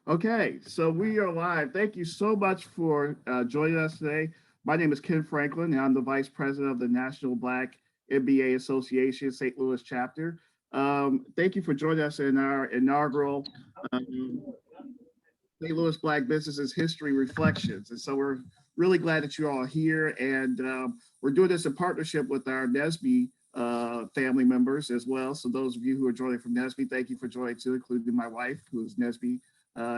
Okay, so we are live. Thank you so much for joining us today. My name is Ken Franklin, and I'm the Vice President of the National Black MBA Association St. Louis chapter. Thank you for joining us in our inaugural um, St. Louis Black Businesses History Reflections. And so we're really glad that you're all here. And we're doing this in partnership with our NSBE family members as well. So those of you who are joining from NSBE, thank you for joining too, including my wife, who is NSBE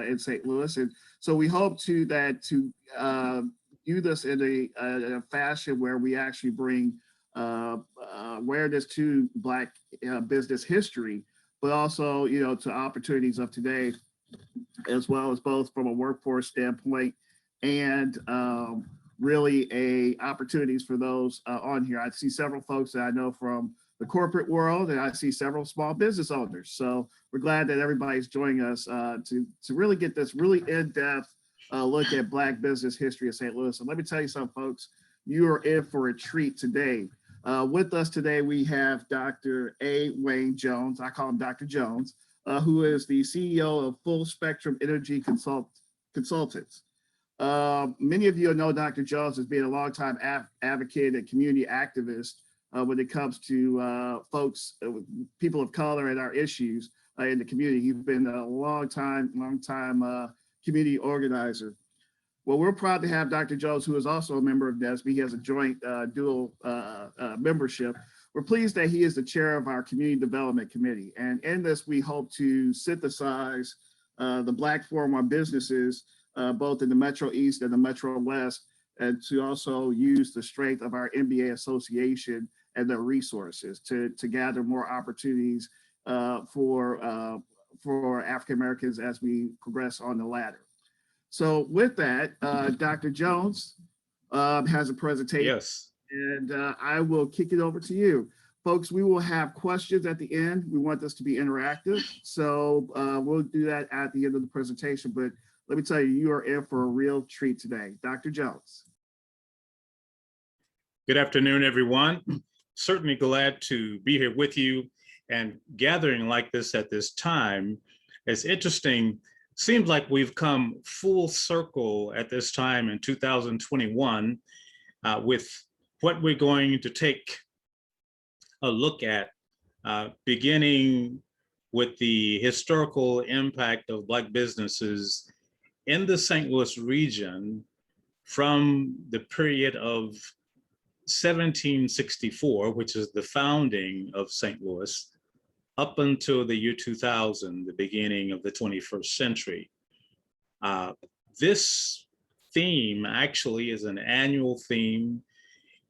in St. Louis. And so we hope to do this in a fashion where we actually bring awareness to Black business history, but also, to opportunities of today, as well as both from a workforce standpoint and really a opportunities for those on here. I see several folks that I know from the corporate world, and I see several small business owners. So we're glad that everybody's joining us to really get this really in-depth look at Black business history of St. Louis. And let me tell you something, folks, you are in for a treat today. With us today, we have Dr. A. Wayne Jones. I call him Dr. Jones, who is the CEO of Full Spectrum Energy Consultants. Many of you know Dr. Jones as being a longtime advocate and community activist when it comes to folks, people of color and our issues in the community. He's been a long time community organizer. Well, we're proud to have Dr. Jones, who is also a member of NSBE. He has a joint dual membership. We're pleased that he is the chair of our Community Development Committee. And in this, we hope to synthesize the Black Forum on Businesses, both in the Metro East and the Metro West, and to also use the strength of our NBA Association and their resources to gather more opportunities for African Americans as we progress on the ladder. So with that, Dr. Jones has a presentation. Yes. And I will kick it over to you. Folks, we will have questions at the end. We want this to be interactive. So we'll do that at the end of the presentation. But let me tell you, you are in for a real treat today. Dr. Jones. Good afternoon, everyone. Certainly glad to be here with you, and gathering like this at this time is interesting. Seems like we've come full circle at this time in 2021 with what we're going to take a look at, beginning with the historical impact of Black businesses in the St. Louis region from the period of 1764, which is the founding of St. Louis, up until the year 2000, the beginning of the 21st century. This theme actually is an annual theme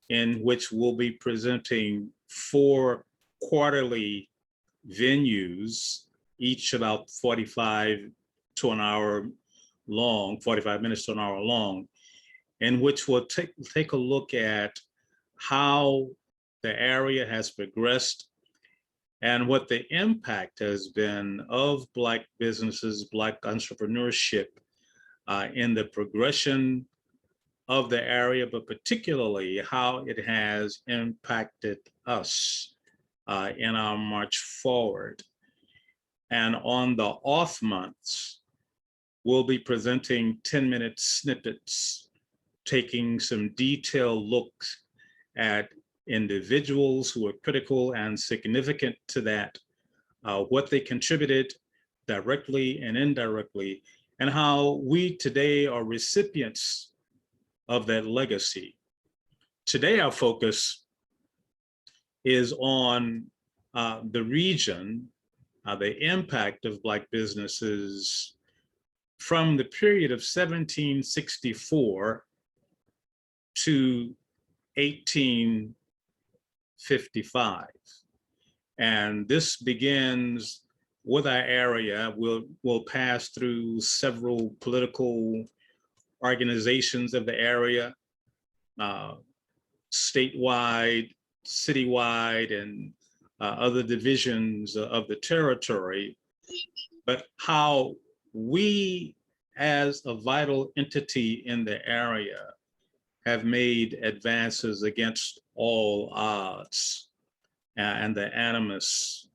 in which we'll be presenting 4 quarterly venues, each about 45 to an hour long, 45 minutes to an hour long, in which we'll take a look at how the area has progressed and what the impact has been of Black businesses, Black entrepreneurship in the progression of the area, but particularly how it has impacted us in our march forward. And on the off months, we'll be presenting 10-minute snippets, taking some detailed looks at individuals who are critical and significant to that, what they contributed directly and indirectly, and how we today are recipients of that legacy. Today, our focus is on the region, the impact of Black businesses from the period of 1764 to 1855. And this begins with our area. We'll pass through several political organizations of the area, statewide, citywide, and other divisions of the territory, but how we as a vital entity in the area have made advances against all odds and the animus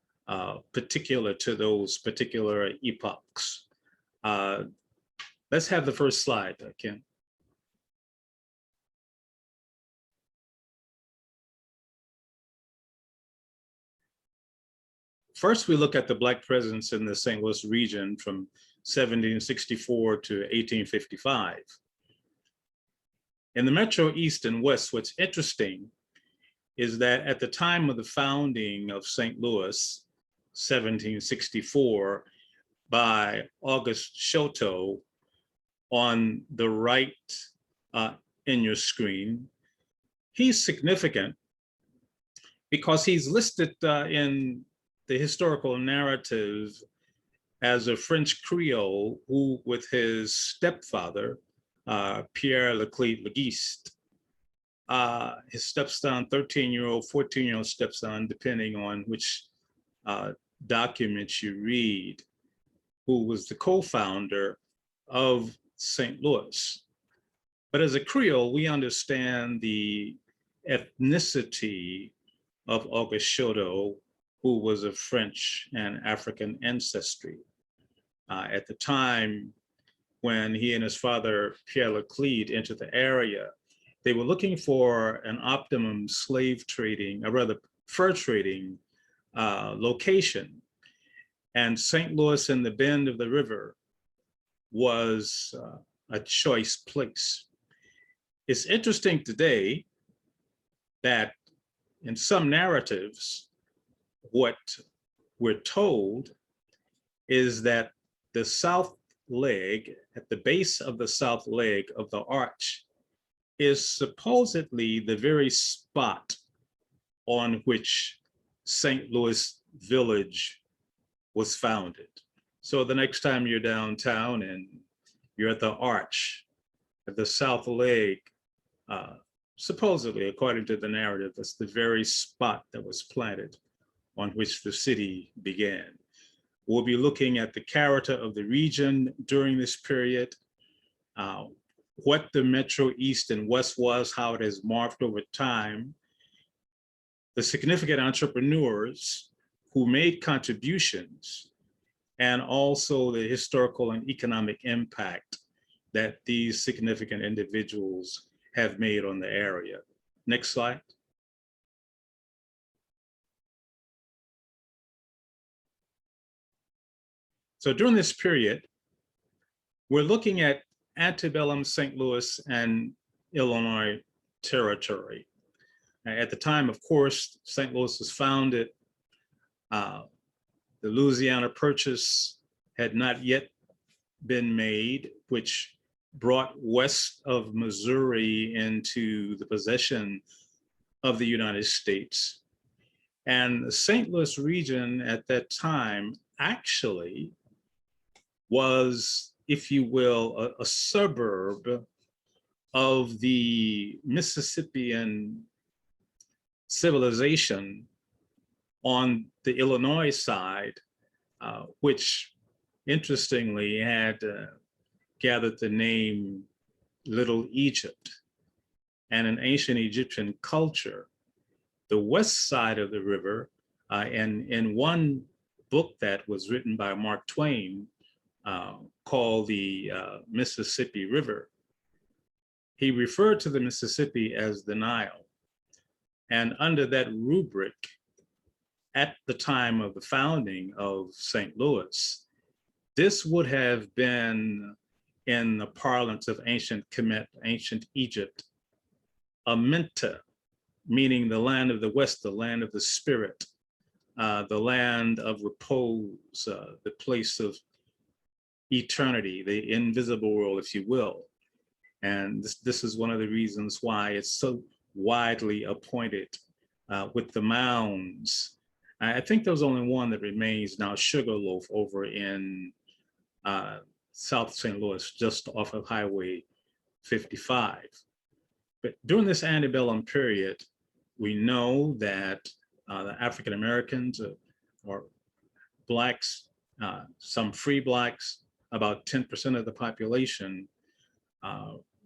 particular to those particular epochs. Uh, let's have the first slide, Ken. First, we look at the Black presence in the St. Louis region from 1764 to 1855. In the Metro East and West, what's interesting is that at the time of the founding of St. Louis, 1764, by Auguste Chouteau, on the right in your screen, he's significant because he's listed in the historical narrative as a French Creole who, with his stepfather, Pierre Leclerc Leguiste, his stepson, 13-year-old, 14-year-old stepson, depending on which documents you read, who was the co-founder of St. Louis. But as a Creole, we understand the ethnicity of Auguste Chouteau, who was of French and African ancestry. At the time when he and his father, Pierre Leclerc, entered the area, they were looking for an optimum slave trading, or rather fur trading location. And St. Louis and the bend of the river was a choice place. It's interesting today that in some narratives, what we're told is that the south leg, at the base of the south leg of the arch, is supposedly the very spot on which St. Louis Village was founded. So the next time you're downtown and you're at the arch, at the south leg, supposedly, according to the narrative, that's the very spot that was planted on which the city began. We'll be looking at the character of the region during this period, what the Metro East and West was, how it has morphed over time, the significant entrepreneurs who made contributions, and also the historical and economic impact that these significant individuals have made on the area. Next slide. So during this period, we're looking at antebellum St. Louis and Illinois territory. At the time, of course, St. Louis was founded. The Louisiana Purchase had not yet been made, which brought west of Missouri into the possession of the United States. And the St. Louis region at that time actually was, if you will, a suburb of the Mississippian civilization on the Illinois side, which interestingly had gathered the name Little Egypt. And in ancient Egyptian culture, the west side of the river, and in one book that was written by Mark Twain called the Mississippi River, he referred to the Mississippi as the Nile. And under that rubric, at the time of the founding of St. Louis, this would have been, in the parlance of ancient Kemet, ancient Egypt, Amenta, meaning the land of the West, the land of the spirit, the land of repose, the place of eternity, the invisible world, if you will. And this is one of the reasons why it's so widely appointed with the mounds. I think there's only one that remains now, Sugarloaf, over in South St. Louis, just off of Highway 55. But during this antebellum period, we know that the African Americans or Blacks, some free Blacks, about 10% of the population,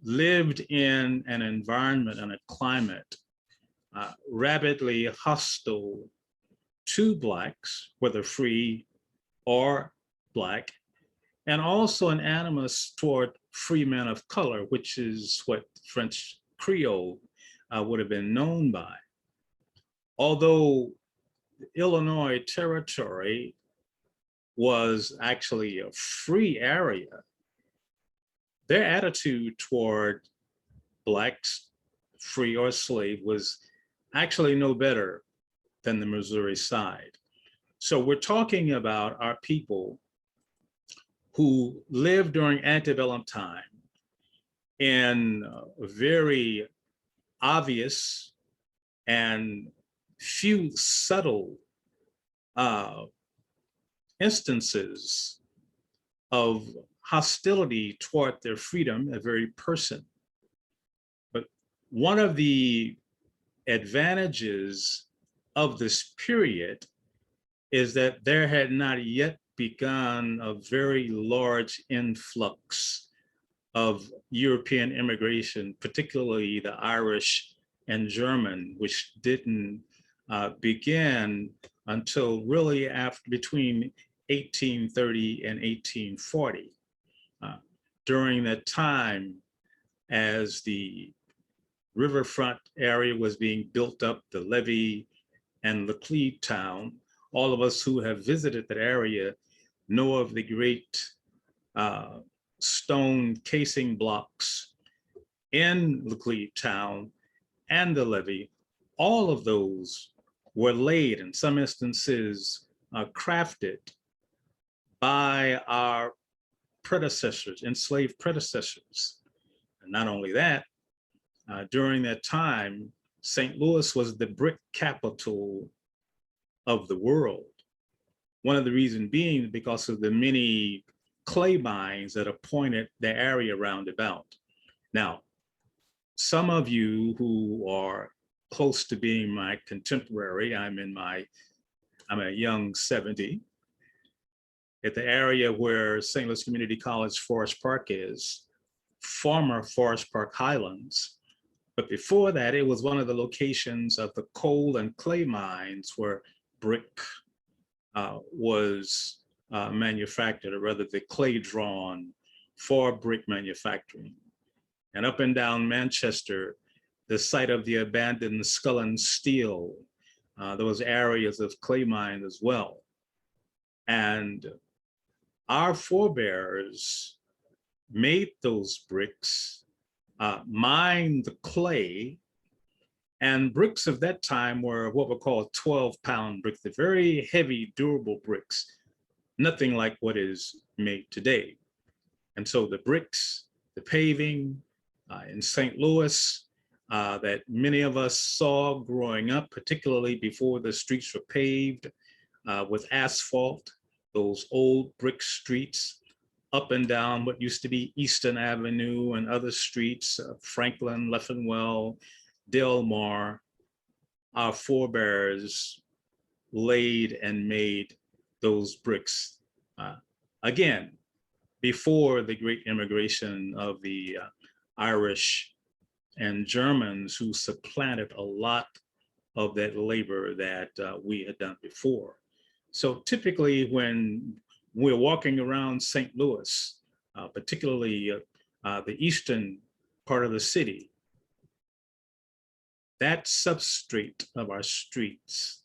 lived in an environment and a climate rabidly hostile to Blacks, whether free or Black, and also an animus toward free men of color, which is what French Creole would have been known by. Although the Illinois Territory was actually a free area, their attitude toward Blacks, free or slave, was actually no better than the Missouri side. So we're talking about our people who lived during antebellum time in very obvious and few subtle uh, instances of hostility toward their freedom, a very person. But one of the advantages of this period is that there had not yet begun a very large influx of European immigration, particularly the Irish and German, which didn't begin until really after between 1830 and 1840. During that time, as the riverfront area was being built up, the levee and Laclede town, all of us who have visited that area know of the great stone casing blocks in Laclede town and the levee. All of those were laid, in some instances, crafted by our predecessors, enslaved predecessors. And not only that, during that time, St. Louis was the brick capital of the world. One of the reasons being because of the many clay mines that appointed the area roundabout. Now, some of you who are close to being my contemporary, I'm a young 70, at the area where St. Louis Community College Forest Park is, former Forest Park Highlands. But before that, it was one of the locations of the coal and clay mines where brick was manufactured, or rather the clay drawn for brick manufacturing. And up and down Manchester, the site of the abandoned Skull and Steel, those areas of clay mine as well. And our forebears made those bricks, mined the clay, and bricks of that time were what were called 12-pound bricks, the very heavy, durable bricks, nothing like what is made today. And so the bricks, the paving in St. Louis that many of us saw growing up, particularly before the streets were paved with asphalt, those old brick streets up and down what used to be Eastern Avenue and other streets, Franklin, Leffenwell, Delmar, our forebears laid and made those bricks. Again, before the great immigration of the Irish and Germans, who supplanted a lot of that labor that we had done before. So typically when we're walking around St. Louis, particularly the eastern part of the city, that substrate of our streets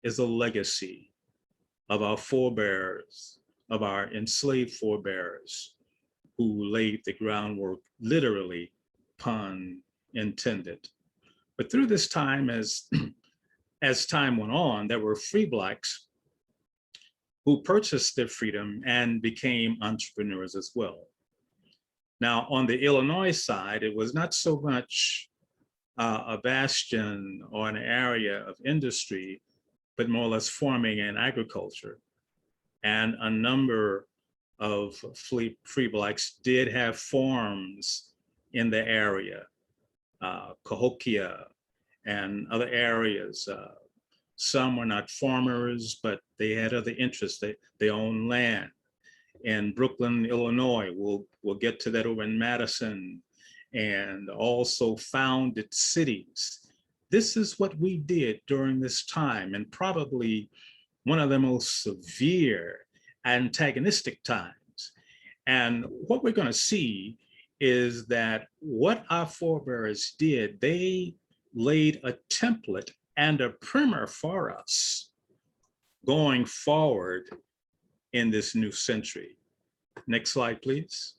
is a legacy of our forebears, of our enslaved forebears, who laid the groundwork, literally, pun intended. But through this time, as time went on, there were free Blacks who purchased their freedom and became entrepreneurs as well. Now, on the Illinois side, it was not so much a bastion or an area of industry, but more or less farming and agriculture. And a number of free Blacks did have farms in the area, Cahokia and other areas. Some were not farmers, but they had other interests. They owned land. In Brooklyn, Illinois, we'll get to that, over in Madison, and also founded cities. This is what we did during this time, and probably one of the most severe antagonistic times. And what we're going to see is that what our forebears did, they laid a template and a primer for us going forward in this new century. Next slide, please.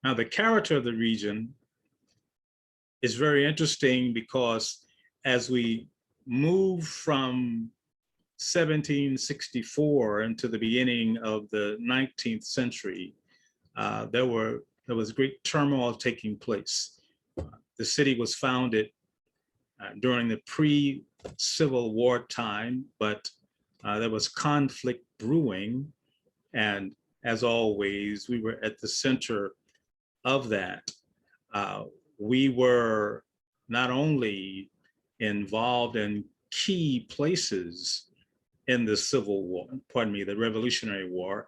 Now, the character of the region is very interesting because as we move from 1764 into the beginning of the 19th century, there was great turmoil taking place. The city was founded during the pre-Civil War time, but there was conflict brewing. And as always, we were at the center of that. We were not only involved in key places in the Civil War, pardon me, the Revolutionary War.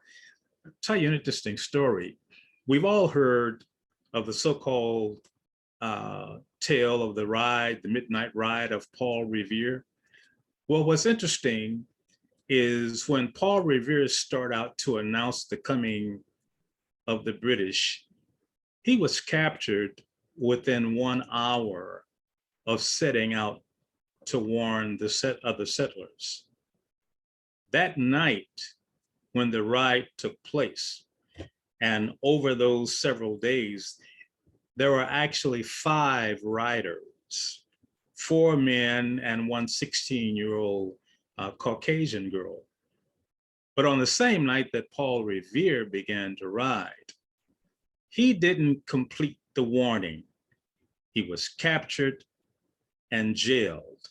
I'll tell you an interesting story. We've all heard of the so-called tale of the ride, the midnight ride of Paul Revere. Well, what's interesting is when Paul Revere started out to announce the coming of the British, he was captured within 1 hour of setting out to warn the other settlers. That night, when the ride took place, and over those several days, there were actually 5 riders, 4 men and 1 16-year-old Caucasian girl. But on the same night that Paul Revere began to ride, he didn't complete the warning. He was captured and jailed.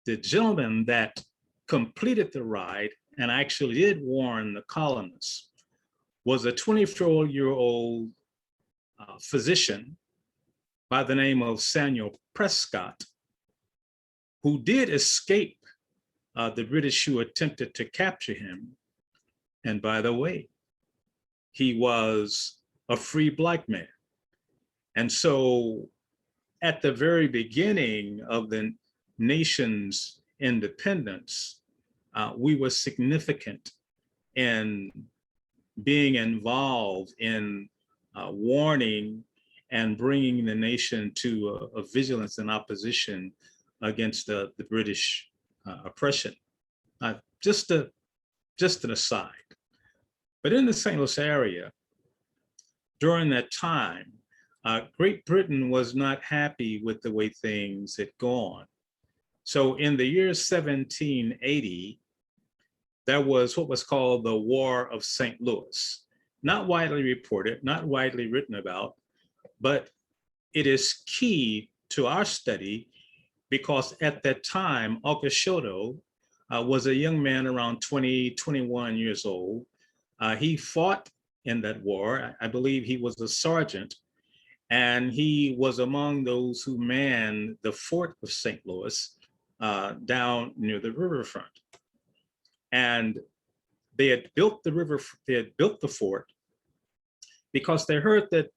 The gentleman that completed the ride and actually did warn the colonists was a 24-year-old physician by the name of Samuel Prescott, who did escape the British who attempted to capture him. And by the way, he was a free Black man. And so at the very beginning of the nation's independence, we were significant in being involved in warning and bringing the nation to a vigilance and opposition against the British oppression. Just an aside. But in the St. Louis area, during that time, Great Britain was not happy with the way things had gone. So in the year 1780, there was what was called the War of St. Louis. Not widely reported, not widely written about, but it is key to our study because at that time, Okochado was a young man around 20, 21 years old. He fought in that war. I believe he was a sergeant, and he was among those who manned the fort of St. Louis down near the riverfront. And they had built the fort because they heard that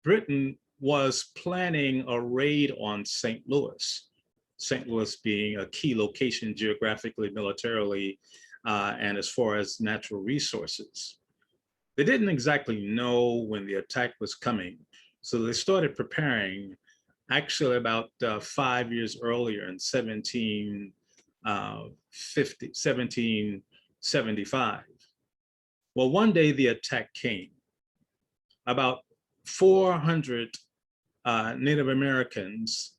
Britain was planning a raid on St. Louis being a key location geographically, militarily, and as far as natural resources. They didn't exactly know when the attack was coming, so they started preparing actually about 5 years earlier in 1775. Well, one day the attack came. About 400 Native Americans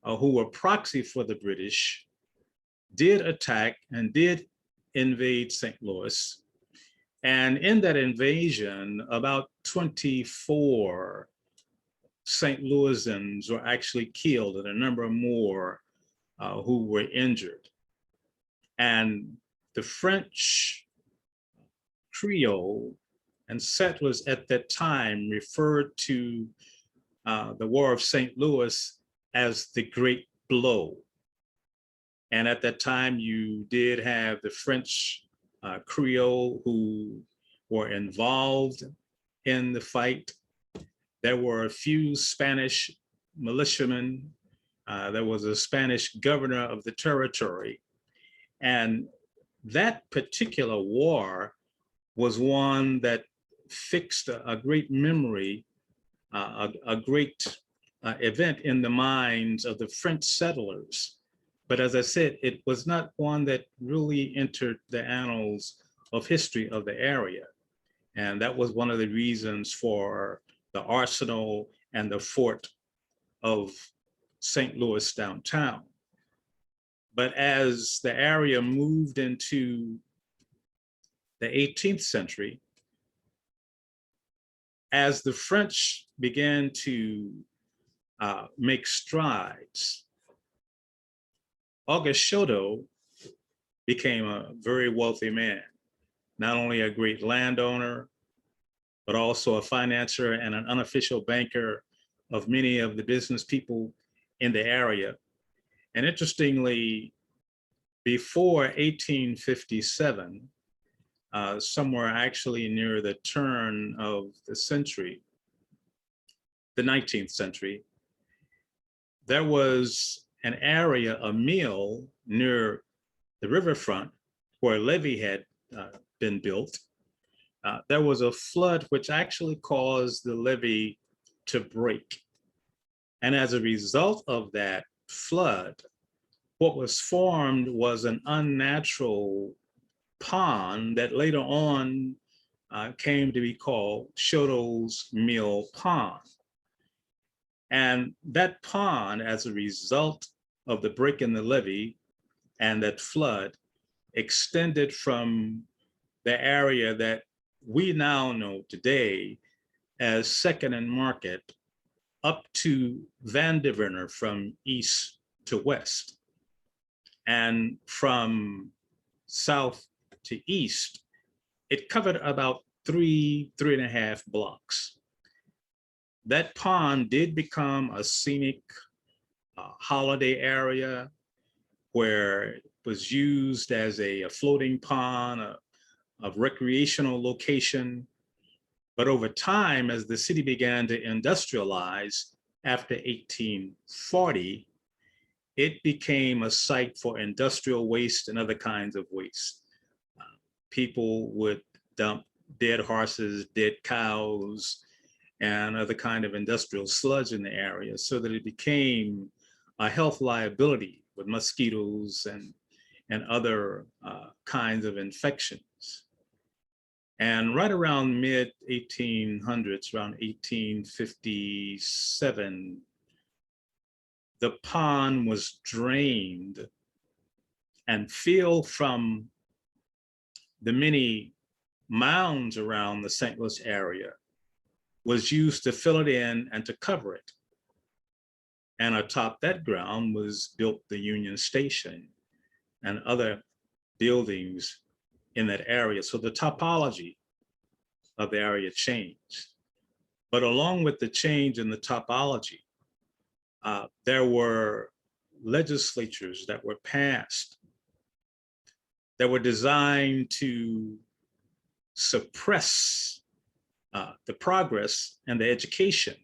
who were proxy for the British did attack and did invade St. Louis. And in that invasion, about 24 St. Louisans were actually killed and a number more who were injured. And the French Creole and settlers at that time referred to the War of St. Louis as the Great Blow. And at that time, you did have the French Creole who were involved in the fight. There were a few Spanish militiamen There was a Spanish governor of the territory. And that particular war was one that fixed a great memory, a great event in the minds of the French settlers. But as I said, it was not one that really entered the annals of history of the area. And that was one of the reasons for the arsenal and the fort of St. Louis downtown. But as the area moved into the 18th century, as the French began to make strides, Auguste Chouteau became a very wealthy man, not only a great landowner, but also a financier and an unofficial banker of many of the business people in the area. And interestingly, before 1857, somewhere actually near the turn of the century, the 19th century, there was an area, a mill near the riverfront where a levee had been built. There was a flood which actually caused the levee to break. And as a result of that flood, what was formed was an unnatural pond that later on came to be called Chouteau's Mill Pond. And that pond, as a result of the break in the levee and that flood, extended from the area that we now know today as Second and Market up to Vanderveer from east to west. And from south to east, it covered about three and a half blocks. That pond did become a scenic holiday area where it was used as a floating pond, a recreational location. But over time, as the city began to industrialize after 1840, it became a site for industrial waste and other kinds of waste. People would dump dead horses, dead cows, and other kind of industrial sludge in the area, so that it became a health liability with mosquitoes and other kinds of infections. And right around mid 1800s, around 1857, the pond was drained, and fill from the many mounds around the St. Louis area was used to fill it in and to cover it. And atop that ground was built the Union Station and other buildings in that area. So the topology of the area changed. But along with the change in the topology, there were legislatures that were passed that were designed to suppress the progress and the education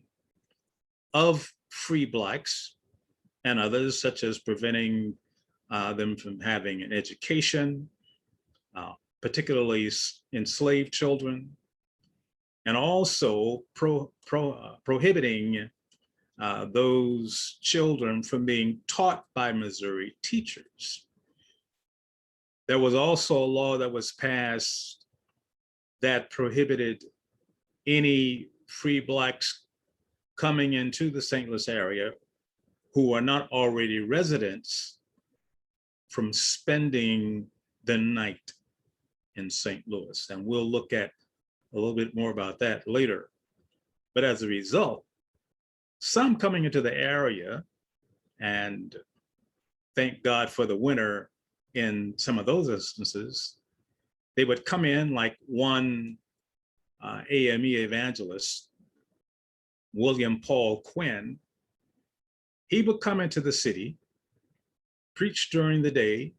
of free Blacks and others, such as preventing them from having an education, particularly enslaved children, and also prohibiting those children from being taught by Missouri teachers. There was also a law that was passed that prohibited any free Blacks coming into the St. Louis area who are not already residents from spending the night in St. Louis. And we'll look at a little bit more about that later. But as a result, some coming into the area, and thank God for the winter in some of those instances, they would come in like one AME evangelist, William Paul Quinn. He would come into the city, preach during the day,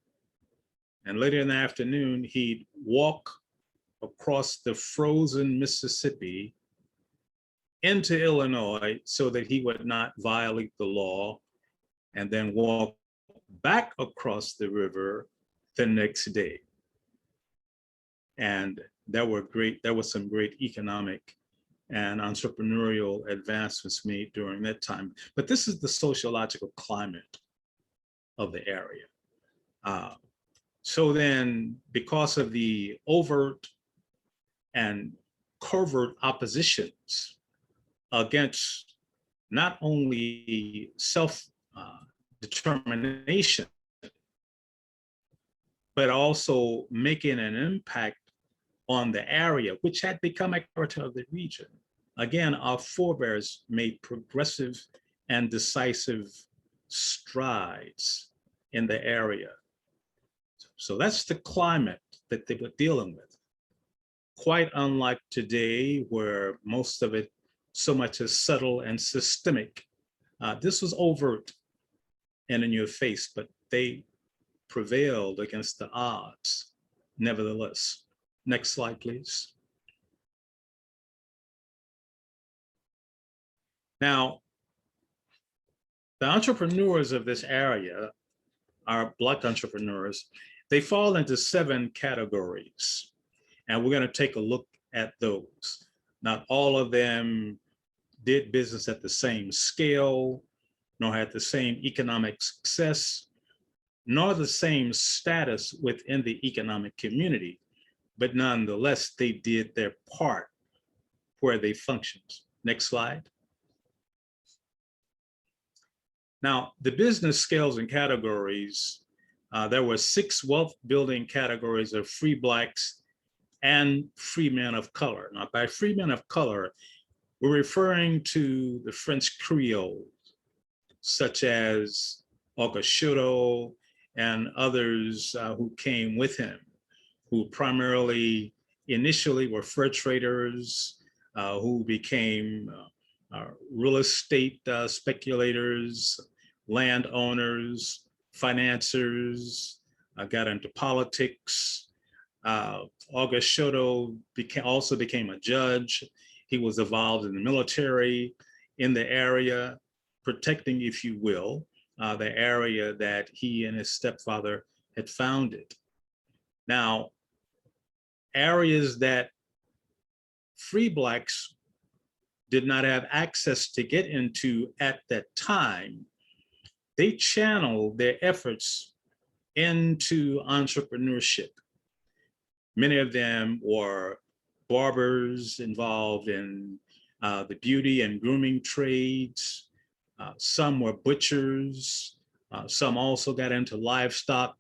and later in the afternoon, he'd walk across the frozen Mississippi into Illinois so that he would not violate the law and then walk back across the river the next day. And there was some great economic and entrepreneurial advancements made during that time. But this is the sociological climate of the area. So then, because of the overt and covert oppositions against not only self-determination, but also making an impact on the area, which had become a character of the region. Again, our forebears made progressive and decisive strides in the area. So that's the climate that they were dealing with. Quite unlike today, where most of it so much is subtle and systemic. This was overt and in your face, but they prevailed against the odds, nevertheless. Next slide, please. Now, the entrepreneurs of this area, our Black entrepreneurs, they fall into 7 categories, and we're going to take a look at those. Not all of them did business at the same scale, nor had the same economic success, nor the same status within the economic community, but nonetheless, they did their part where they functioned. Next slide. Now, the business scales and categories, there were 6 wealth building categories of free Blacks and free men of color. Now, by free men of color, we're referring to the French Creole, such as Auguste and others who came with him, who primarily initially were fur traders, who became real estate speculators, landowners, financiers, got into politics. Auguste also became a judge. He was involved in the military in the area, protecting, if you will, the area that he and his stepfather had founded. Now, areas that free Blacks did not have access to get into at that time, they channeled their efforts into entrepreneurship. Many of them were barbers involved in the beauty and grooming trades. Some were butchers. Some also got into livestock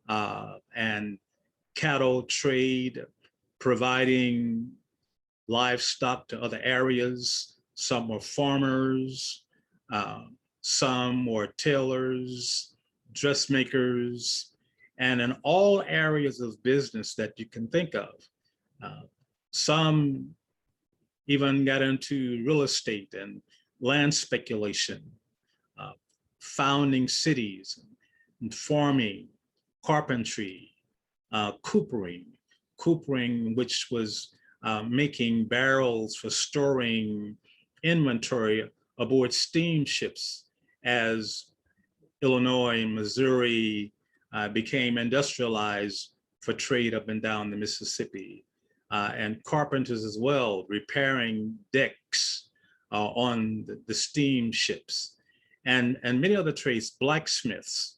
and cattle trade, providing livestock to other areas. Some were farmers. Some were tailors, dressmakers, and in all areas of business that you can think of. Some even got into real estate and land speculation, founding cities, and farming, carpentry, coopering, which was making barrels for storing inventory aboard steamships as Illinois and Missouri became industrialized for trade up and down the Mississippi. And carpenters as well, repairing decks on the steamships, and many other trades, blacksmiths.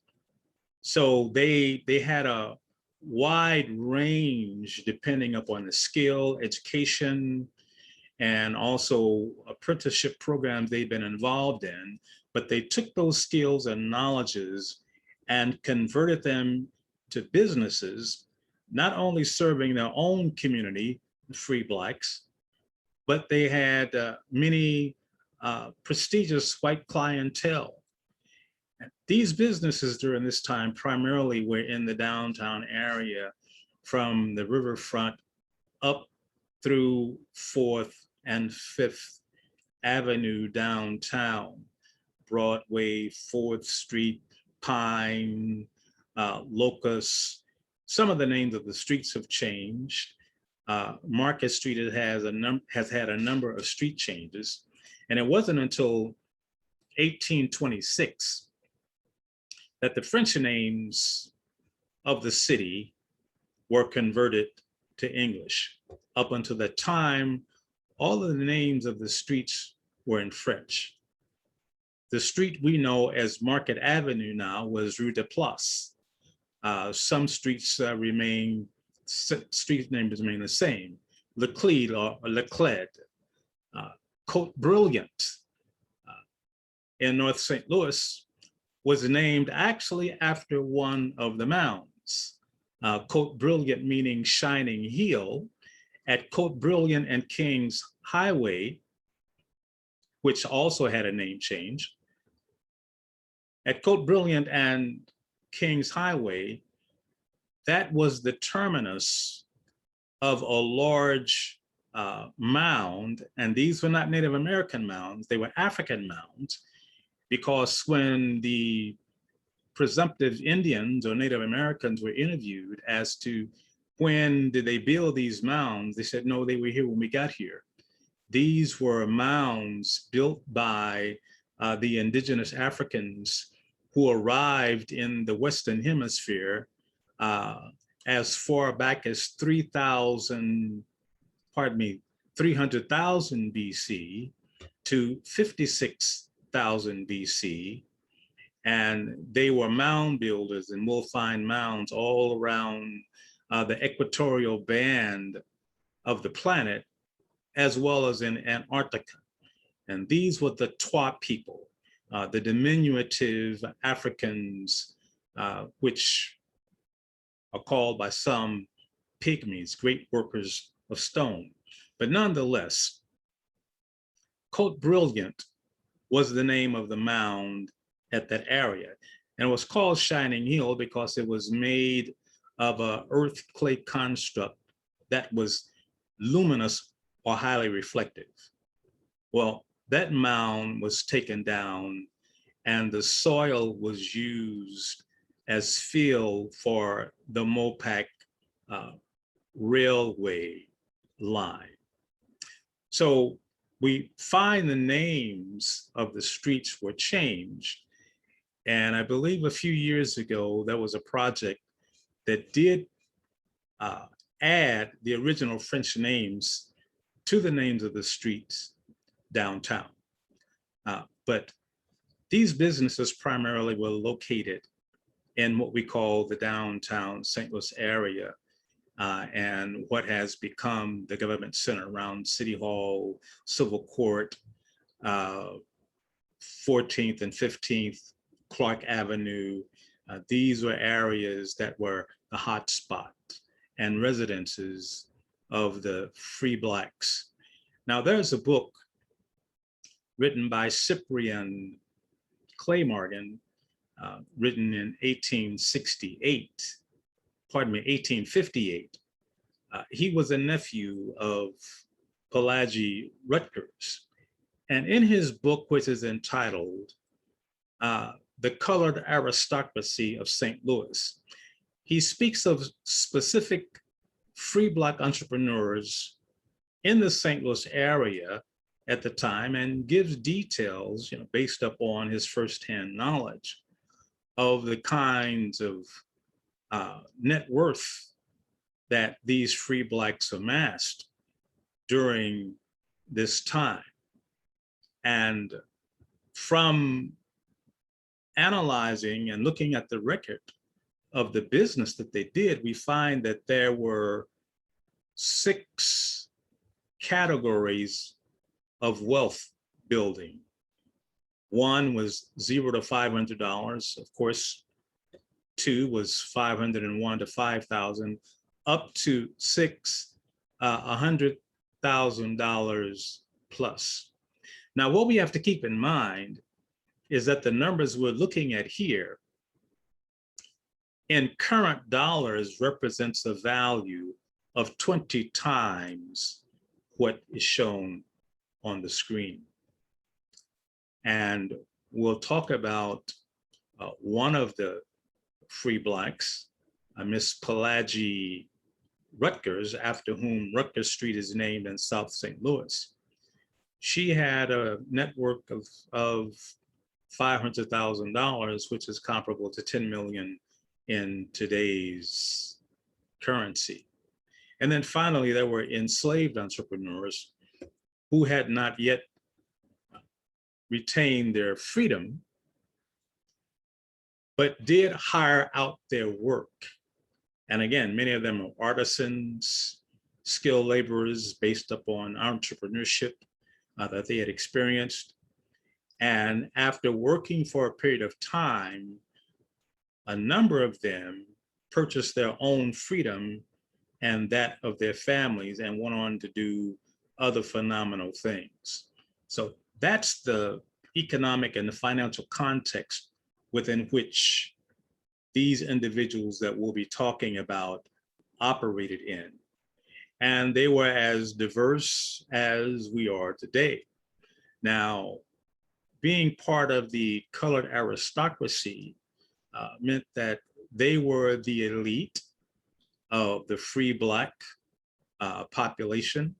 So they had a wide range depending upon the skill, education, and also apprenticeship programs they've been involved in. But they took those skills and knowledges and converted them to businesses, not only serving their own community, free Blacks, but they had many prestigious white clientele. These businesses during this time primarily were in the downtown area, from the riverfront up through 4th and 5th Avenue downtown, Broadway, 4th Street, Pine, Locust. Some of the names of the streets have changed. Market Street has had a number of street changes. And it wasn't until 1826 that the French names of the city were converted to English. Up until that time, all of the names of the streets were in French. The street we know as Market Avenue now was Rue de Place. Some streets street names remain the same. Leclerc or Leclerc, Côte Brilliant in North St. Louis was named actually after one of the mounds. Côte Brilliant meaning shining heel. At Côte Brilliant and King's Highway, which also had a name change. At Côte Brilliant and King's Highway, that was the terminus of a large mound, and these were not Native American mounds, they were African mounds, because when the presumptive Indians or Native Americans were interviewed as to when did they build these mounds, they said, no, they were here when we got here. These were mounds built by the indigenous Africans who arrived in the Western Hemisphere as far back as 300,000 BC to 56,000 BC. And they were mound builders, and we'll find mounds all around the equatorial band of the planet, as well as in Antarctica. And these were the Twa people, the diminutive Africans, which are called by some pygmies, great workers of stone. But nonetheless, Côte Brilliant was the name of the mound at that area. And it was called Shining Hill because it was made of an earth clay construct that was luminous or highly reflective. Well, that mound was taken down and the soil was used as fill for the Mopac railway line. So we find the names of the streets were changed. And I believe a few years ago, there was a project that did add the original French names to the names of the streets downtown. But these businesses primarily were located in what we call the downtown St. Louis area, and what has become the government center around City Hall, Civil Court, 14th and 15th, Clark Avenue. These were areas that were the hot spot and residences of the free Blacks. Now there's a book written by Cyprian Clay-Morgan, written in 1858. He was a nephew of Pelagi Rutgers. And in his book, which is entitled The Colored Aristocracy of St. Louis, he speaks of specific free Black entrepreneurs in the St. Louis area at the time and gives details, based upon his firsthand knowledge of the kinds of net worth that these free Blacks amassed during this time. And from analyzing and looking at the record of the business that they did, we find that there were 6 categories of wealth building. One was $0 to $500. Of course, 2 was $501 to $5,000, up to 6, $100,000 plus. Now, what we have to keep in mind is that the numbers we're looking at here in current dollars represents a value of 20 times what is shown on the screen. And we'll talk about one of the free Blacks, Miss Pelagi Rutgers, after whom Rutgers Street is named in South St. Louis. She had a network of $500,000, which is comparable to 10 million in today's currency. And then finally, there were enslaved entrepreneurs who had not yet retained their freedom, but did hire out their work. And again, many of them are artisans, skilled laborers based upon entrepreneurship that they had experienced. And after working for a period of time, a number of them purchased their own freedom and that of their families and went on to do other phenomenal things. So that's the economic and the financial context within which these individuals that we'll be talking about operated in. And they were as diverse as we are today. Now, being part of the colored aristocracy meant that they were the elite of the free Black population.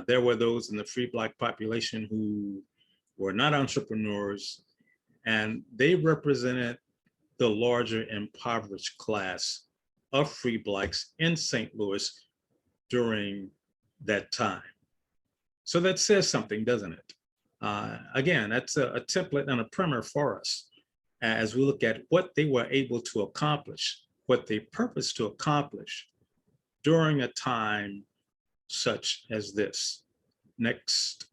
There were those in the free Black population who were not entrepreneurs, and they represented the larger impoverished class of free Blacks in St. Louis during that time. So that says something, doesn't it? Again, that's a template and a primer for us as we look at what they were able to accomplish, what they purposed to accomplish during a time such as this. Next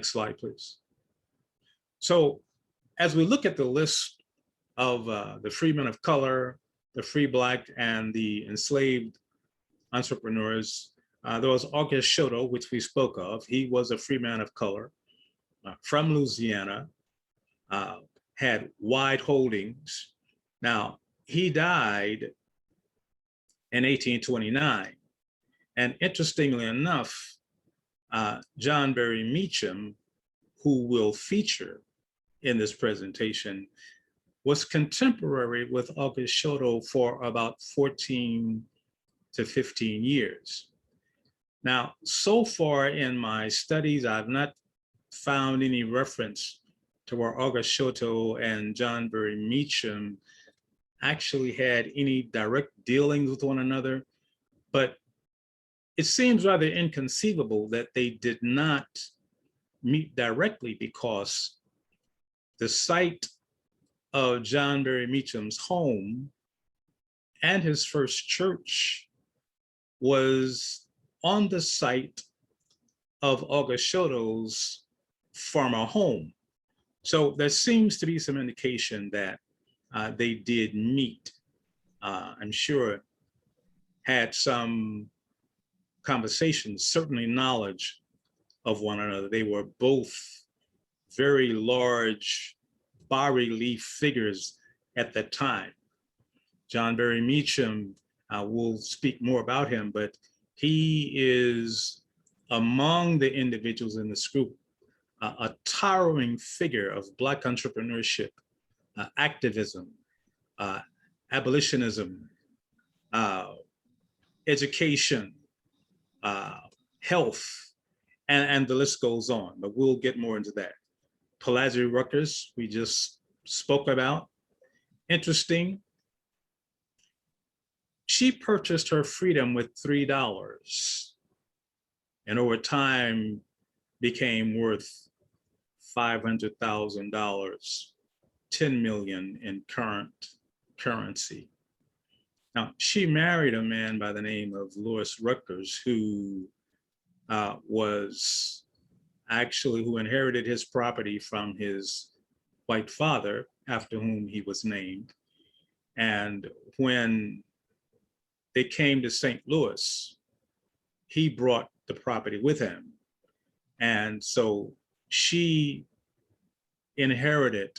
slide, please. So as we look at the list of the free men of color, the free Black, and the enslaved entrepreneurs, there was August Shoto, which we spoke of. He was a free man of color from Louisiana, had wide holdings. Now, he died in 1829. And interestingly enough, John Berry Meacham, who will feature in this presentation, was contemporary with August Shoto for about 14 to 15 years. Now, so far in my studies, I've not found any reference to where August Shoto and John Berry Meacham actually had any direct dealings with one another, but it seems rather inconceivable that they did not meet directly, because the site of John Berry Meacham's home and his first church was on the site of August Shoto's former home. So there seems to be some indication that they did meet. I'm sure had some conversations, certainly knowledge of one another. They were both very large bas-relief figures at that time. John Berry Meacham, we'll speak more about him, but he is among the individuals in this group, a towering figure of Black entrepreneurship, activism, abolitionism, education, health, and the list goes on, but we'll get more into that. Pelagie Ruckers, we just spoke about. Interesting. She purchased her freedom with $3 and over time became worth $500,000, 10 million in current currency. Now, she married a man by the name of Louis Ruckers, who who inherited his property from his white father, after whom he was named. And when they came to St. Louis, he brought the property with him. And so she inherited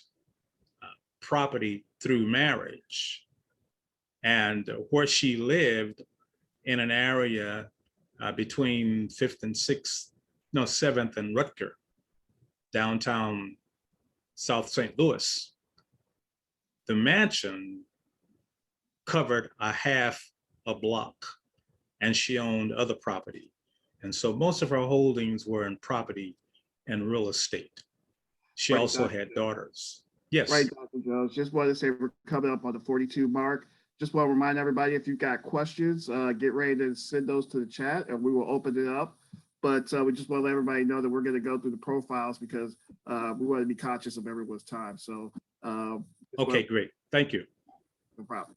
property through marriage. And where she lived in an area between 7th and Rutger, downtown South St. Louis, the mansion covered a half a block, and she owned other property. And so most of her holdings were in property and real estate. She Right, also Dr. had Jones. daughters. Right, Yes. Dr. Jones. Just wanted to say we're coming up on the 42 mark. Just want to remind everybody, if you've got questions, get ready to send those to the chat and we will open it up. But we just want to let everybody know that we're going to go through the profiles because we want to be conscious of everyone's time. So, Okay, great. Thank you. no problem.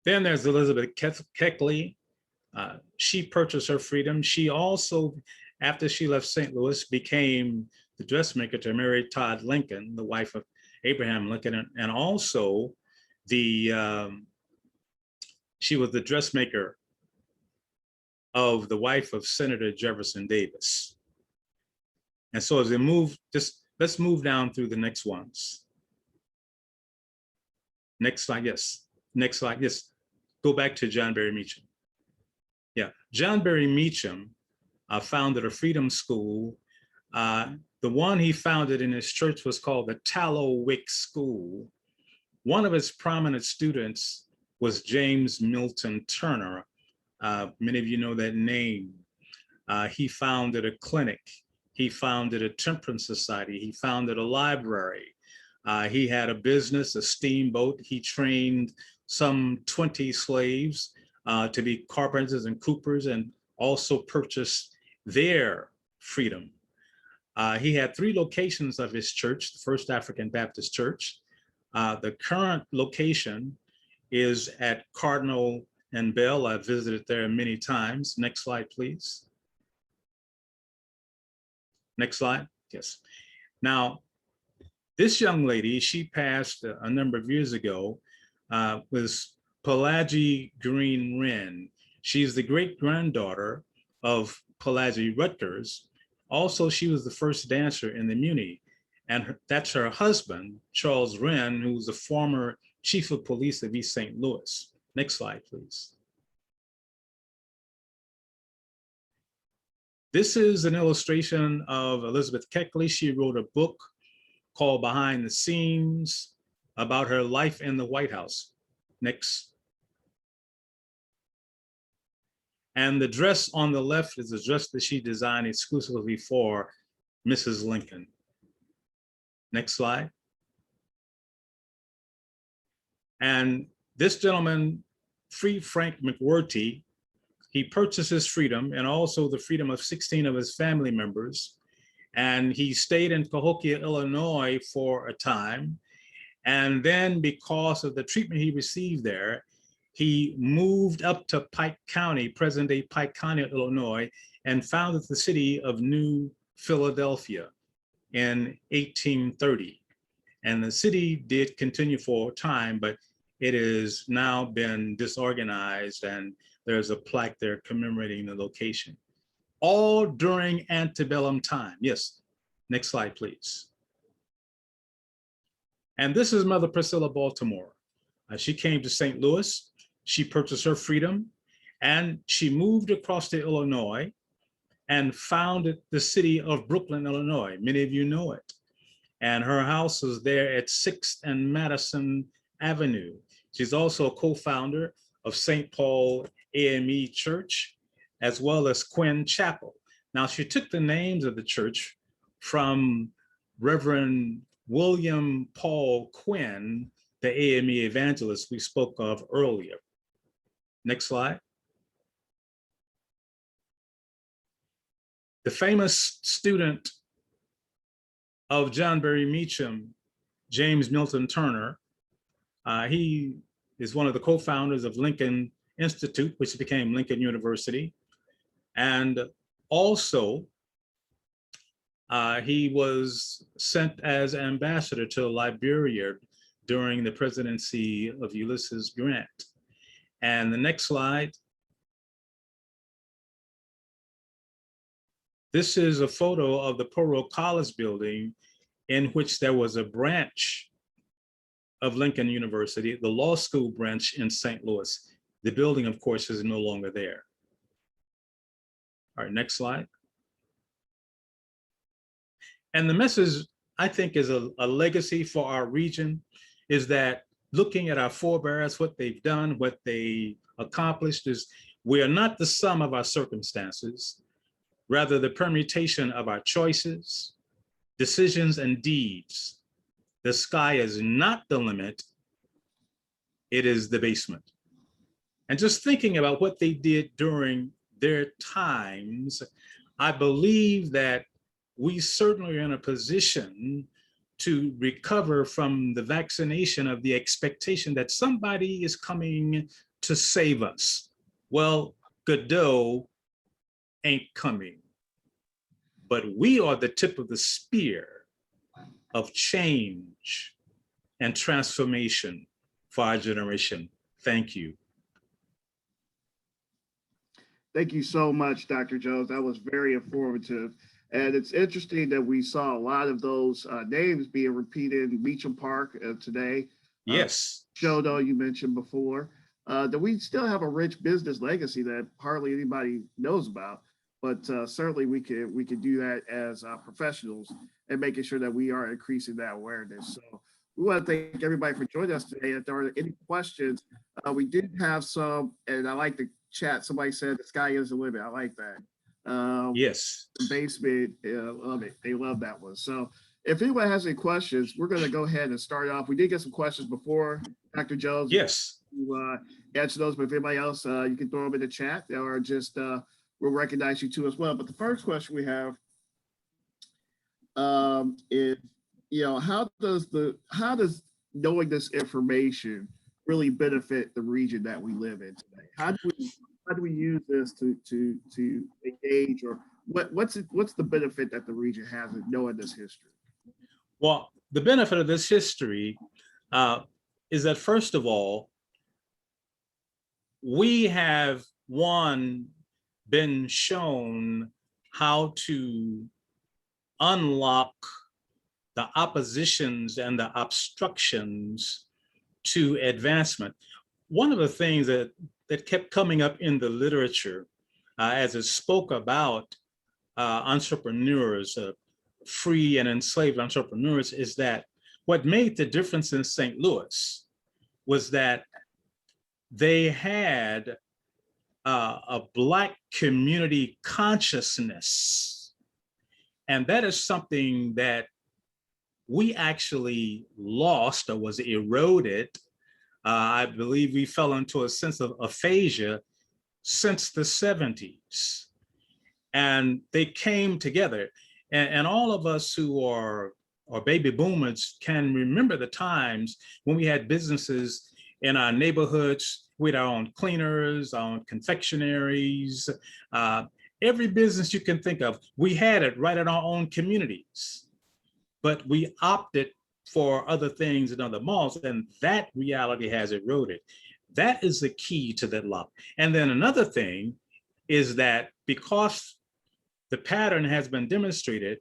Then there's Elizabeth Keckley. She purchased her freedom. She also, after she left St. Louis, became the dressmaker to Mary Todd Lincoln, the wife of Abraham Lincoln, and also she was the dressmaker of the wife of Senator Jefferson Davis. And so as we move, let's move down through the next ones. Next slide, yes. Next slide, yes. Go back to John Berry Meacham. Yeah, John Berry Meacham founded a freedom school. The one he founded in his church was called the Tallowick School. One of his prominent students was James Milton Turner. Many of you know that name. He founded a clinic. He founded a temperance society. He founded a library. He had a business, a steamboat. He trained some 20 slaves to be carpenters and coopers, and also purchased their freedom. He had 3 locations of his church, the First African Baptist Church. The current location is at Cardinal and Bell. I've visited there many times. Next slide, please. Next slide, yes. Now, this young lady, she passed a number of years ago, was Pelagie Green Wren. She's the great-granddaughter of Pelagie Rutgers. Also, she was the first dancer in the Muni. And that's her husband, Charles Wren, who's the former chief of police of East St. Louis. Next slide, please. This is an illustration of Elizabeth Keckley. She wrote a book called Behind the Scenes about her life in the White House. Next. And the dress on the left is a dress that she designed exclusively for Mrs. Lincoln. Next slide. And this gentleman, Free Frank McWherty, he purchased his freedom and also the freedom of 16 of his family members. And he stayed in Cahokia, Illinois for a time. And then because of the treatment he received there, he moved up to Pike County, present-day Pike County, Illinois, and founded the city of New Philadelphia in 1830. And the city did continue for a time, but it has now been disorganized, and there's a plaque there commemorating the location. All during antebellum time. Yes, next slide, please. And this is Mother Priscilla Baltimore. She came to St. Louis. She purchased her freedom, and she moved across to Illinois and founded the city of Brooklyn, Illinois. Many of you know it. And her house is there at 6th and Madison Avenue. She's also a co-founder of St. Paul AME Church, as well as Quinn Chapel. Now, she took the names of the church from Reverend William Paul Quinn, the AME evangelist we spoke of earlier. Next slide. The famous student of John Berry Meacham, James Milton Turner, he is one of the co-founders of Lincoln Institute, which became Lincoln University. And also, he was sent as ambassador to Liberia during the presidency of Ulysses Grant. And the next slide. This is a photo of the Poro College building, in which there was a branch of Lincoln University, the law school branch in St. Louis. The building, of course, is no longer there. All right, next slide. And the message, I think, is a legacy for our region, is that looking at our forebears, what they've done, what they accomplished, is we are not the sum of our circumstances, rather the permutation of our choices, decisions and deeds. The sky is not the limit, it is the basement. And just thinking about what they did during their times, I believe that we certainly are in a position to recover from the vaccination of the expectation that somebody is coming to save us. Well, Godot ain't coming, but we are the tip of the spear of change and transformation for our generation. Thank you. Thank you so much, Dr. Jones. That was very informative. And it's interesting that we saw a lot of those names being repeated in Beecham Park today. Yes. Shodo, you mentioned before, that we still have a rich business legacy that hardly anybody knows about. But certainly we could do that as professionals and making sure that we are increasing that awareness. So we want to thank everybody for joining us today. If there are any questions, we did have some, and I like the chat. Somebody said the sky is the limit. I like that. Yes. The basement, love it. They love that one. So if anyone has any questions, we're going to go ahead and start off. We did get some questions before, Dr. Jones. Yes. To answer those, but if anybody else, you can throw them in the chat or just we'll recognize you too as well. But the first question we have is, how does knowing this information really benefit the region that we live in today? How do we use this to engage, or what's the benefit that the region has in knowing this history? Well, the benefit of this history is that, first of all, we have been shown how to unlock the oppositions and the obstructions to advancement. One of the things that kept coming up in the literature as it spoke about entrepreneurs, free and enslaved entrepreneurs, is that what made the difference in St. Louis was that they had a Black community consciousness. And that is something that we actually lost or was eroded. I believe we fell into a sense of aphasia since the 70s. And they came together. And all of us who are baby boomers can remember the times when we had businesses in our neighborhoods. We had our own cleaners, our own confectionaries, every business you can think of. We had it right in our own communities, but we opted for other things in other malls, and that reality has eroded. That is the key to that lock. And then another thing is that because the pattern has been demonstrated,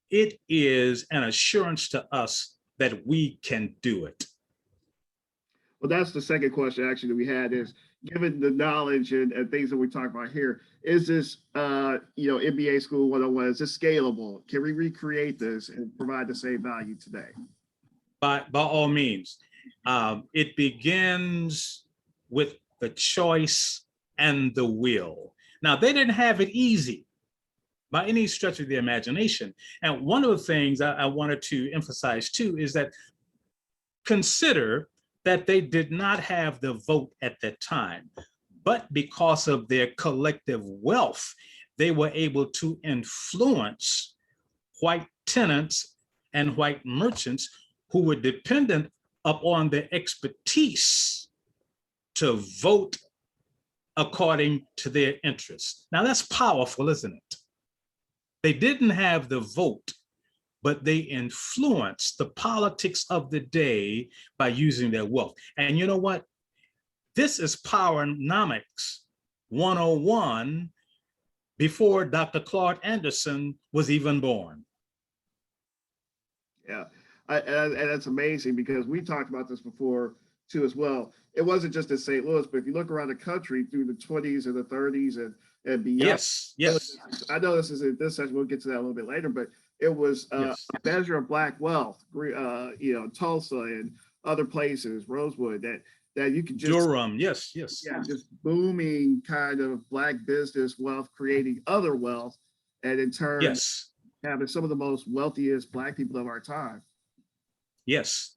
it is an assurance to us that we can do it. Well, that's the second question actually that we had is, given the knowledge and things that we talk about here, is this, MBA School 101, is this scalable? Can we recreate this and provide the same value today? By all means. It begins with the choice and the will. Now, they didn't have it easy by any stretch of the imagination. And one of the things I wanted to emphasize too is that consider that they did not have the vote at that time, but because of their collective wealth, they were able to influence white tenants and white merchants who were dependent upon their expertise to vote according to their interests. Now that's powerful, isn't it? They didn't have the vote, but they influenced the politics of the day by using their wealth. And you know what? This is Powernomics 101 before Dr. Claude Anderson was even born. Yeah, and that's amazing because we talked about this before too as well. It wasn't just in St. Louis, but if you look around the country through the 20s and the 30s and beyond. Yes. I know this is in this session, we'll get to that a little bit later, but it was a measure of Black wealth, Tulsa and other places, Rosewood, that you could just— Durham, yes. Yeah, just booming kind of Black business wealth, creating other wealth, and in turn, having some of the most wealthiest Black people of our time. Yes.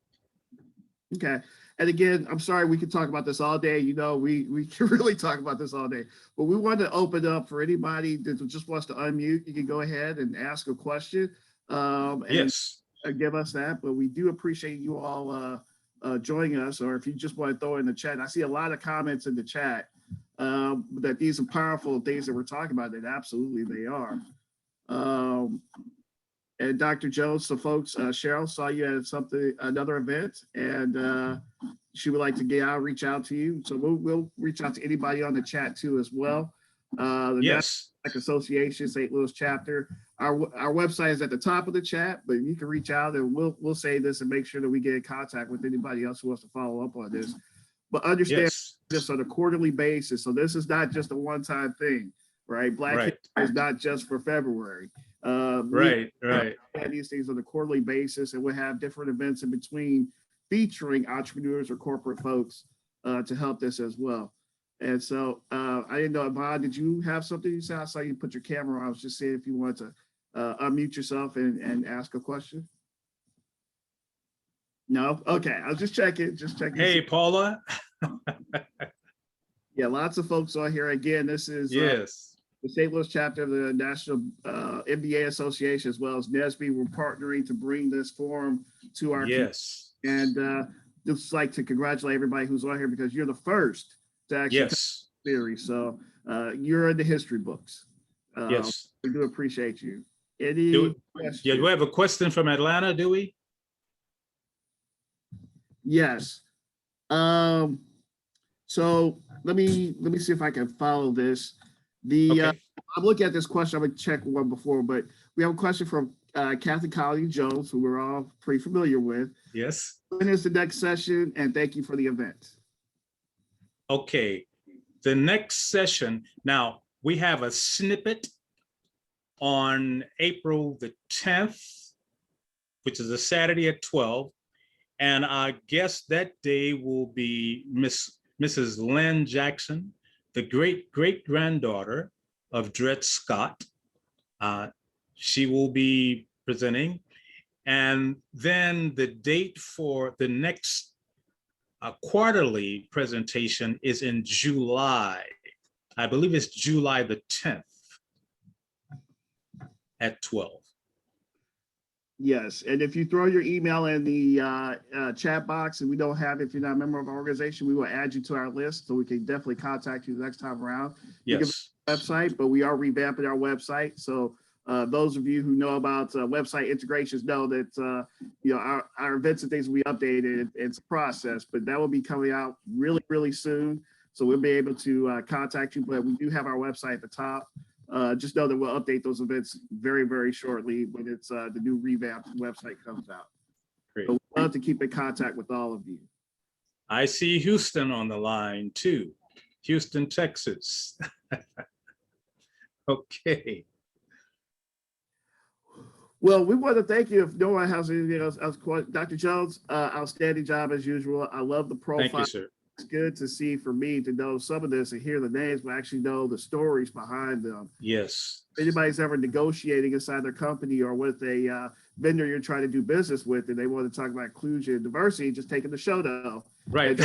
Okay. And again, I'm sorry, we could talk about this all day. You know, we can really talk about this all day, but we want to open up for anybody that just wants to unmute. You can go ahead and ask a question and Yes. give us that. But we do appreciate you all joining us, or if you just want to throw in the chat. I see a lot of comments in the chat that these are powerful things that we're talking about, and absolutely they are. And Dr. Jones, so folks, Cheryl saw you at another event, and she would like to reach out to you. So we'll reach out to anybody on the chat too as well. The Yes. National Association, St. Louis chapter. Our website is at the top of the chat, but you can reach out and we'll say this and make sure that we get in contact with anybody else who wants to follow up on this. But understand Yes. this on a quarterly basis. So this is not just a one-time thing, right? Black Right. History is not just for February. Right. And these things on a quarterly basis, and we'll have different events in between featuring entrepreneurs or corporate folks to help this as well. And so I didn't know, Bob, did you have something you said? I saw you put your camera on. I was just saying if you wanted to unmute yourself and ask a question. No? Okay, I was just checking. Hey, Paula. Yeah, lots of folks on here. Again, this is Yes. the St. Louis chapter of the National NBAA Association, as well as NSBE. We're partnering to bring this forum to our Yes. community. And just like to congratulate everybody who's on here because you're the first to actually Yes. come to the series. So you're in the history books. Yes. We do appreciate you. Do we have a question from Atlanta, do we? Yes. So let me see if I can follow this. Okay. I'm looking at this question. I'm gonna check one before, but we have a question from Kathy Collie Jones, who we're all pretty familiar with. Yes. When is the next session? And thank you for the event. Okay. The next session. Now we have a snippet on April the 10th, which is a Saturday at 12. And our guest that day will be Mrs. Lynn Jackson, the great-granddaughter of Dred Scott. She will be presenting. And then the date for the next quarterly presentation is in July. I believe it's July the 10th at 12. Yes, and if you throw your email in the chat box and we don't have it, if you're not a member of our organization, we will add you to our list so we can definitely contact you the next time around. Yes. Website, but we are revamping our website. So those of you who know about website integrations know that you know our events and things will be updated. It's a process, but that will be coming out really, really soon. So we'll be able to contact you, but we do have our website at the top. Just know that we'll update those events very, very shortly when it's the new revamped website comes out. Great. So we'd love to keep in contact with all of you. I see Houston on the line too. Houston, Texas. Okay. Well, we want to thank you. If no one has anything else, Dr. Jones, outstanding job as usual. I love the profile. Thank you, sir. It's good to see for me to know some of this and hear the names, but actually know the stories behind them. Yes. If anybody's ever negotiating inside their company or with a vendor you're trying to do business with, and they want to talk about inclusion and diversity, just taking the show though. Right.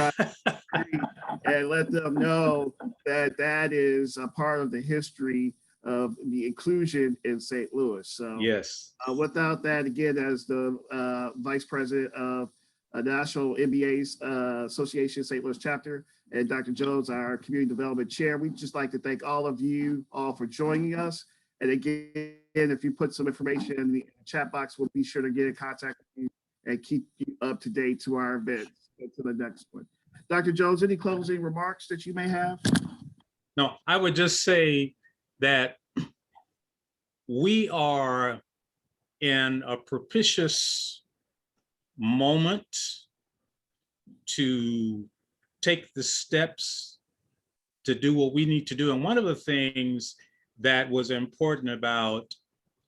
And let them know that that is a part of the history of the inclusion in St. Louis. So yes. Without that, again, as the vice president of National NBAA Association St. Louis chapter, and Dr. Jones, our community development chair, we'd just like to thank all of you all for joining us. And again, if you put some information in the chat box, we'll be sure to get in contact with you and keep you up to date to our events. To the next one. Dr. Jones, any closing remarks that you may have? No, I would just say that we are in a propitious moment to take the steps to do what we need to do. And one of the things that was important about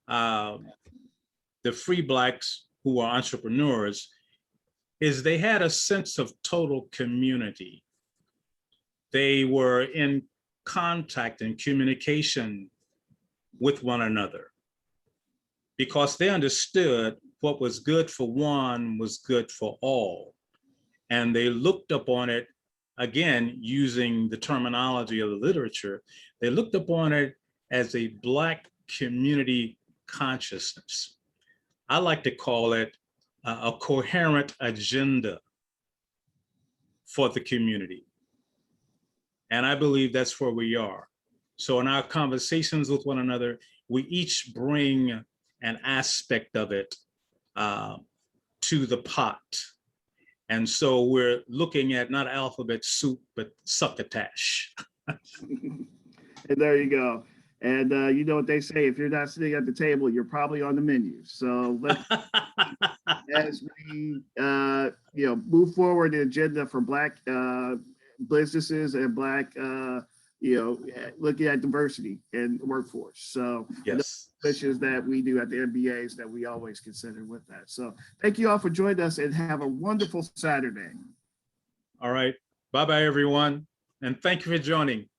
the free Blacks who are entrepreneurs is they had a sense of total community. They were in contact and communication with one another. because they understood what was good for one was good for all. And they looked upon it, again, using the terminology of the literature, they looked upon it as a Black community consciousness. I like to call it a coherent agenda for the community. And I believe that's where we are. So in our conversations with one another, we each bring an aspect of it to the pot. And so we're looking at not alphabet soup, but succotash. And there you go. And you know what they say, if you're not sitting at the table, you're probably on the menu. So let's, as we move forward the agenda for Black businesses and Black looking at diversity in the workforce. So yes, issues that we do at the NBAs that we always consider with that. So thank you all for joining us and have a wonderful Saturday. All right. Bye-bye, everyone. And thank you for joining.